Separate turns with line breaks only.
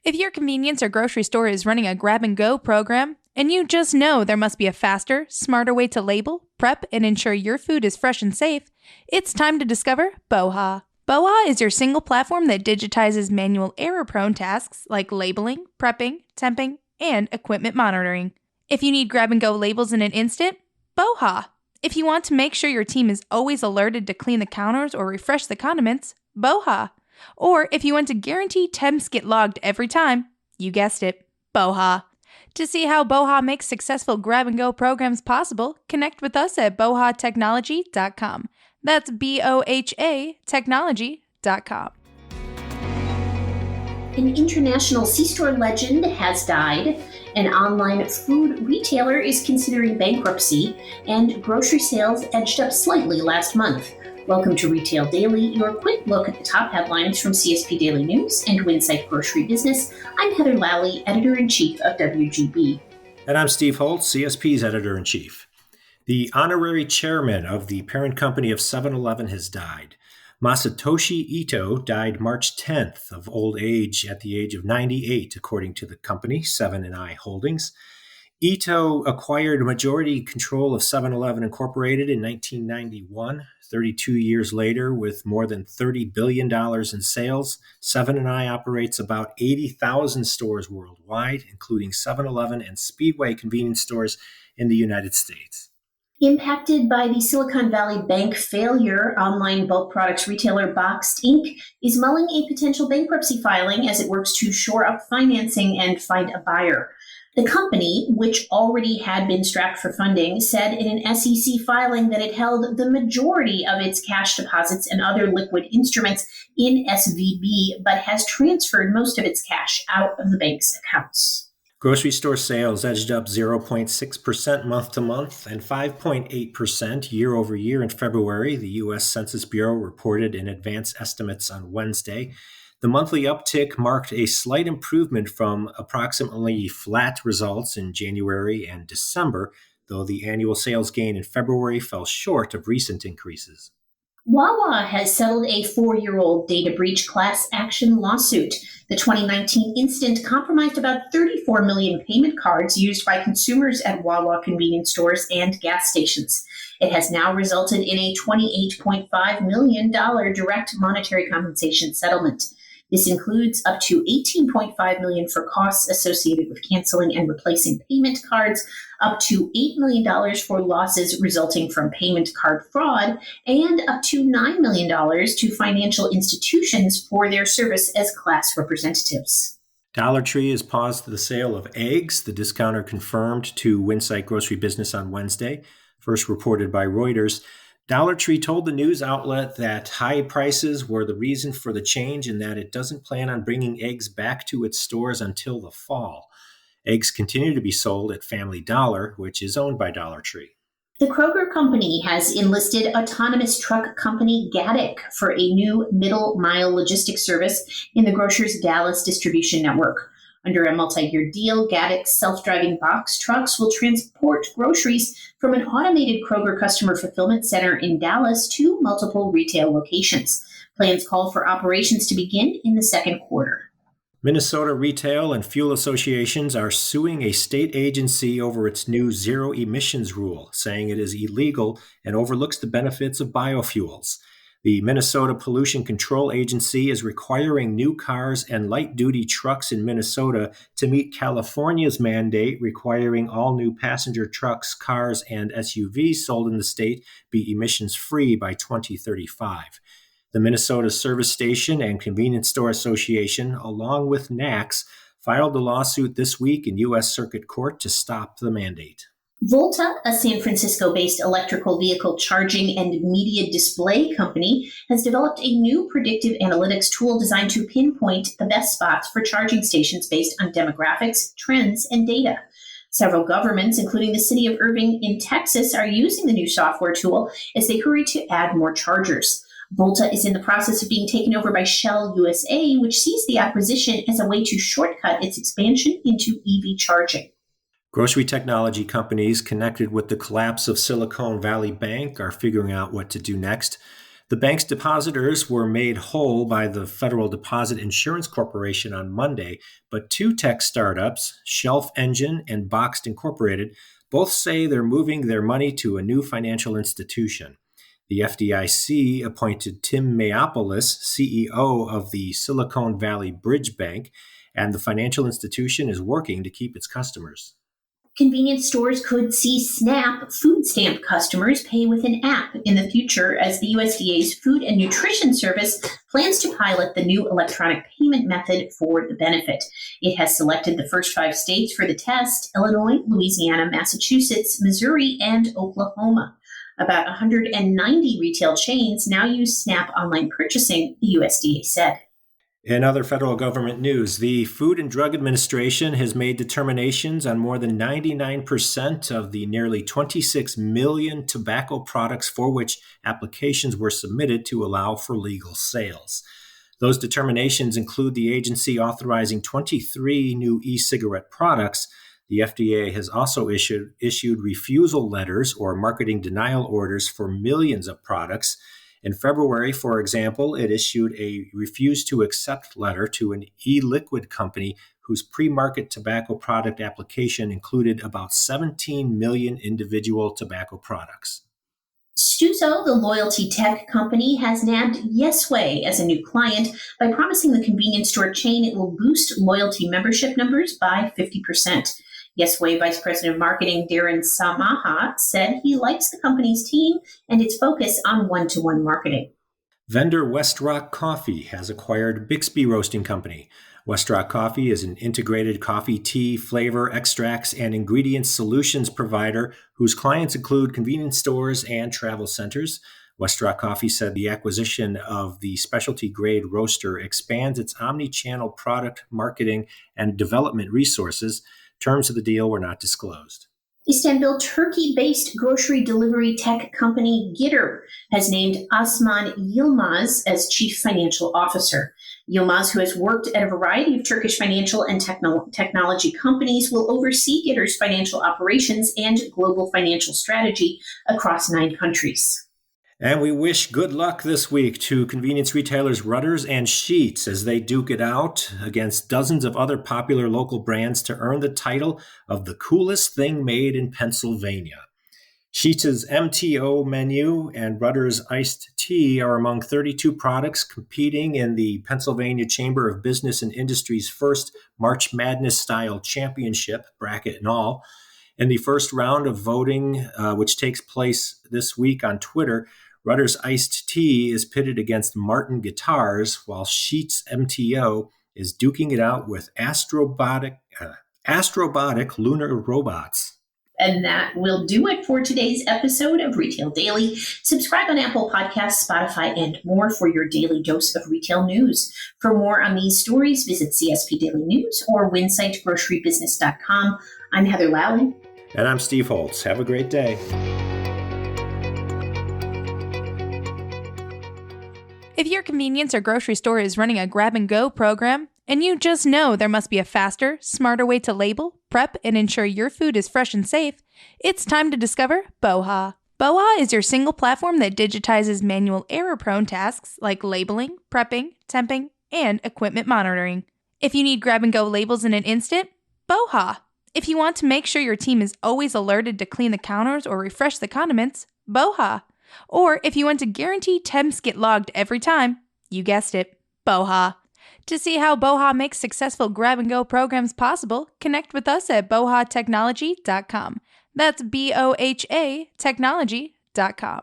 If your convenience or grocery store is running a grab-and-go program, and you just know there must be a faster, smarter way to label, prep, and ensure your food is fresh and safe, it's time to discover BOHA. BOHA is your single platform that digitizes manual error-prone tasks like labeling, prepping, temping, and equipment monitoring. If you need grab-and-go labels in an instant, BOHA. If you want to make sure your team is always alerted to clean the counters or refresh the condiments, BOHA. Or if you want to guarantee temps get logged every time, you guessed it, BOHA. To see how BOHA makes successful grab-and-go programs possible, connect with us at bohatechnology.com. That's BOHA technology.com.
An international C-store legend has died, an online food retailer is considering bankruptcy, and grocery sales edged up slightly last month. Welcome to Retail Daily, your quick look at the top headlines from CSP Daily News and Winsight Grocery Business. I'm Heather Lally, Editor-in-Chief of WGB.
And I'm Steve Holt, CSP's Editor-in-Chief. The honorary chairman of the parent company of 7-Eleven has died. Masatoshi Ito died March 10th of old age at the age of 98, according to the company, 7&I Holdings. Ito acquired majority control of 7-Eleven Incorporated in 1991. 32 years later, with more than $30 billion in sales, 7&I operates about 80,000 stores worldwide, including 7-Eleven and Speedway convenience stores in the United States.
Impacted by the Silicon Valley Bank failure, online bulk products retailer Boxed Inc. is mulling a potential bankruptcy filing as it works to shore up financing and find a buyer. The company, which already had been strapped for funding, said in an SEC filing that it held the majority of its cash deposits and other liquid instruments in SVB, but has transferred most of its cash out of the bank's accounts.
Grocery store sales edged up 0.6% month to month and 5.8% year over year in February, the U.S. Census Bureau reported in advance estimates on Wednesday. The monthly uptick marked a slight improvement from approximately flat results in January and December, though the annual sales gain in February fell short of recent increases.
Wawa has settled a 4-year-old data breach class action lawsuit. The 2019 incident compromised about 34 million payment cards used by consumers at Wawa convenience stores and gas stations. It has now resulted in a $28.5 million direct monetary compensation settlement. This includes up to $18.5 million for costs associated with canceling and replacing payment cards, up to $8 million for losses resulting from payment card fraud, and up to $9 million to financial institutions for their service as class representatives.
Dollar Tree has paused the sale of eggs, the discounter confirmed to Winsight Grocery Business on Wednesday, first reported by Reuters. Dollar Tree told the news outlet that high prices were the reason for the change and that it doesn't plan on bringing eggs back to its stores until the fall. Eggs continue to be sold at Family Dollar, which is owned by Dollar Tree.
The Kroger company has enlisted autonomous truck company Gatik for a new middle-mile logistics service in the grocer's Dallas distribution network. Under a multi-year deal, Gatik's self-driving box trucks will transport groceries from an automated Kroger customer fulfillment center in Dallas to multiple retail locations. Plans call for operations to begin in the second quarter.
Minnesota retail and fuel associations are suing a state agency over its new zero emissions rule, saying it is illegal and overlooks the benefits of biofuels. The Minnesota Pollution Control Agency is requiring new cars and light-duty trucks in Minnesota to meet California's mandate requiring all new passenger trucks, cars, and SUVs sold in the state be emissions-free by 2035. The Minnesota Service Station and Convenience Store Association, along with NACS, filed the lawsuit this week in U.S. Circuit Court to stop the mandate.
Volta, a San Francisco-based electrical vehicle charging and media display company, has developed a new predictive analytics tool designed to pinpoint the best spots for charging stations based on demographics, trends, and data. Several governments, including the city of Irving in Texas, are using the new software tool as they hurry to add more chargers. Volta is in the process of being taken over by Shell USA, which sees the acquisition as a way to shortcut its expansion into EV charging.
Grocery technology companies connected with the collapse of Silicon Valley Bank are figuring out what to do next. The bank's depositors were made whole by the Federal Deposit Insurance Corporation on Monday, but two tech startups, Shelf Engine and Boxed Incorporated, both say they're moving their money to a new financial institution. The FDIC appointed Tim Mayopoulos, CEO of the Silicon Valley Bridge Bank, and the financial institution is working to keep its customers.
Convenience stores could see SNAP food stamp customers pay with an app in the future as the USDA's Food and Nutrition Service plans to pilot the new electronic payment method for the benefit. It has selected the first 5 states for the test: Illinois, Louisiana, Massachusetts, Missouri, and Oklahoma. About 190 retail chains now use SNAP online purchasing, the USDA said.
In other federal government news, the Food and Drug Administration has made determinations on more than 99% of the nearly 26 million tobacco products for which applications were submitted to allow for legal sales. Those determinations include the agency authorizing 23 new e-cigarette products. The FDA has also issued refusal letters or marketing denial orders for millions of products. In February, for example, it issued a refuse to accept letter to an e-liquid company whose pre-market tobacco product application included about 17 million individual tobacco products.
Stuzo, the loyalty tech company, has nabbed Yesway as a new client by promising the convenience store chain it will boost loyalty membership numbers by 50%. Yesway Vice President of Marketing Darren Samaha said he likes the company's team and its focus on one-to-one marketing.
Vendor Westrock Coffee has acquired Bixby Roasting Company. Westrock Coffee is an integrated coffee, tea, flavor, extracts, and ingredients solutions provider whose clients include convenience stores and travel centers. Westrock Coffee said the acquisition of the specialty-grade roaster expands its omni-channel product marketing and development resources. Terms of the deal were not disclosed.
Istanbul, Turkey-based grocery delivery tech company Gitter has named Osman Yilmaz as chief financial officer. Yilmaz, who has worked at a variety of Turkish financial and technology companies, will oversee Gitter's financial operations and global financial strategy across 9 countries.
And we wish good luck this week to convenience retailers Rutter's and Sheetz as they duke it out against dozens of other popular local brands to earn the title of the coolest thing made in Pennsylvania. Sheetz's MTO menu and Rutter's iced tea are among 32 products competing in the Pennsylvania Chamber of Business and Industry's first March Madness-style championship, bracket and all. In the first round of voting, which takes place this week on Twitter, Rutter's iced tea is pitted against Martin Guitars, while Sheetz MTO is duking it out with astrobotic lunar robots.
And that will do it for today's episode of Retail Daily. Subscribe on Apple Podcasts, Spotify, and more for your daily dose of retail news. For more on these stories, visit CSP Daily News or winsitegrocerybusiness.com. I'm Heather Lally.
And I'm Steve Holtz. Have a great day.
If your convenience or grocery store is running a grab-and-go program, and you just know there must be a faster, smarter way to label, prep, and ensure your food is fresh and safe, it's time to discover BOHA. BOHA is your single platform that digitizes manual error-prone tasks like labeling, prepping, temping, and equipment monitoring. If you need grab-and-go labels in an instant, BOHA. If you want to make sure your team is always alerted to clean the counters or refresh the condiments, BOHA. Or if you want to guarantee temps get logged every time, you guessed it, BOHA. To see how BOHA makes successful grab-and-go programs possible, connect with us at bohatechnology.com. That's BOHA technology.com.